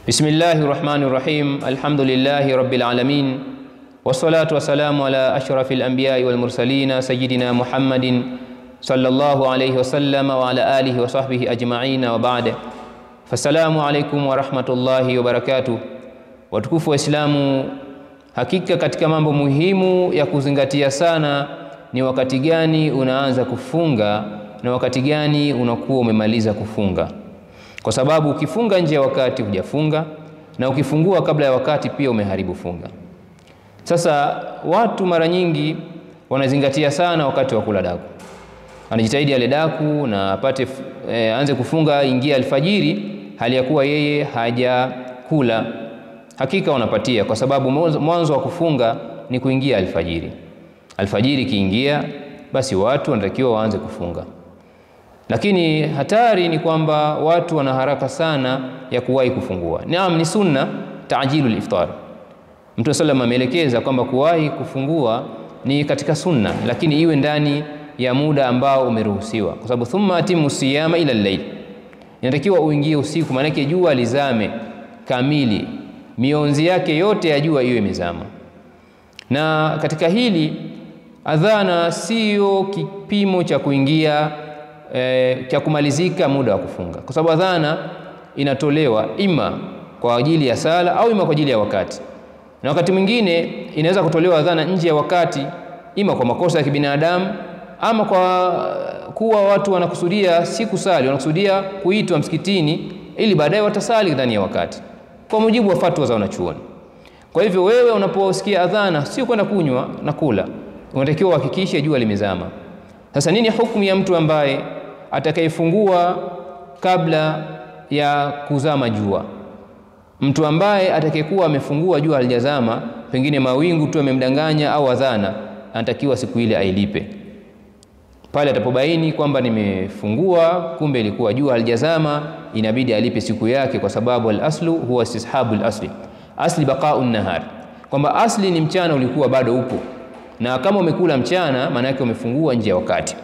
Bismillahirrahmanirrahim. Alhamdulillahi rabbil alamin. Wassalatu wassalamu ala ashrafil anbiya'i wal mursalin sayyidina Muhammadin sallallahu alayhi wasallam wa ala alihi wa sahbihi ajma'in wa ba'da. Fassalamu alaykum wa rahmatullahi wa barakatuh. Watukufu wa Islamu, hakika katika mambo muhimu ya kuzingatia sana ni wakati gani unaanza kufunga na wakati gani unakuwa umemaliza kufunga. Kwa sababu ukifunga nje ya wakati hujafunga, na ukifungua kabla ya wakati pia umeharibu funga. Sasa watu mara nyingi wanazingatia sana wakati wa kula daku. Anajitahidi ale daku na apate anze kufunga ingia alfajiri hali ya kuwa yeye hajakula. Hakika wanapatia, kwa sababu mwanzo wa kufunga ni kuingia alfajiri. Alfajiri kiingia, basi watu wanatakiwa waanze kufunga. Lakini hatari ni kwamba watu wana haraka sana ya kuwahi kufungua. Naam, ni sunna ta'jilul iftar. Mtume sallallahu ameelekeza kwamba kuwahi kufungua ni katika sunna, lakini iwe ndani ya muda ambao umeruhusiwa, kwa sababu thumma atimu siyama ila al-layl. Inatakiwa uingie usiku, maana yake jua lizame kamili, mionzi yake yote ya jua iwe imezama. Na katika hili adhana sio kipimo cha kuingia cha kumalizika muda wa kufunga, kwa sababu adhana inatolewa ima kwa ajili ya sala au ima kwa ajili ya wakati. Na wakati mwingine inaweza kutolewa adhana nje ya wakati, ima kwa makosa ya kibinadamu ama kwa kuwa watu wanakusudia si kusali, wanakusudia kuitwa msikitini ili baadaye watasali ndani ya wakati, kwa mujibu wa fatwa za wanachuoni. Kwa hivyo wewe unaposikia adhana sio kwenda kunywa na kula, unatakiwa uhakikishe jua limezama. Sasa nini hukumu ya mtu ambaye atakayefungua kabla ya kuzama jua? Mtu ambaye atakayekuwa amefungua jua halijazama, pengine mawingu tu yamemdanganya au adhana, anatakiwa siku ile ailipe. Pale atapobaini kwamba nimefungua kumbe ilikuwa jua halijazama, inabidi alipe siku yake, kwa sababu al-aslu huwa istishabul asli. Asli baqa'un nahar, kwamba asli ni mchana ulikuwa bado upo, na kama umekula mchana maana yake umefungua nje ya wakati.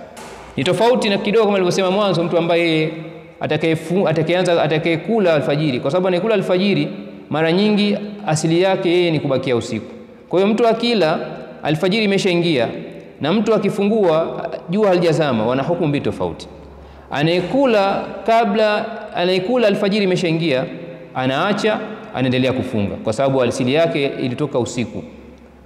Ni tofauti na kidogo kama nilivyosema mwanzo, mtu ambaye atakayekula alfajiri, kwa sababu anayekula alfajiri mara nyingi asili yake yeye ni kubakia usiku. Kwa hiyo mtu akila alfajiri imeshaingia na mtu akifungua jua halijazama, wana hukumu mbili tofauti. Anayekula alfajiri imeshaingia, anaacha, anaendelea kufunga kwa sababu asili yake ilitoka usiku,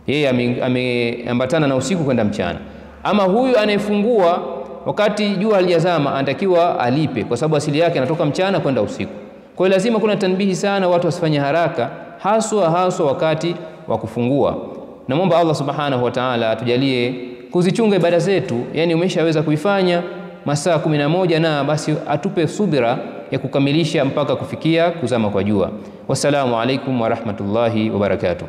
yeye ameambatana na usiku kwenda mchana. Ama huyu anayefungua wakati jua halijazama, anatakiwa alipe kwa sababu asili yake anatoka mchana kwenda usiku. Kwa hiyo lazima kuna tanbihi sana, watu wasifanye haraka, haswa wakati wa kufungua. Naomba Allah subhanahu wa ta'ala atujalie kuzichunga ibada zetu, yani umeshaweza kuifanya masaa 11 na basi atupe subira ya kukamilisha mpaka kufikia kuzama kwa jua. Wassalamu alaikum wa rahmatullahi wa barakatuh.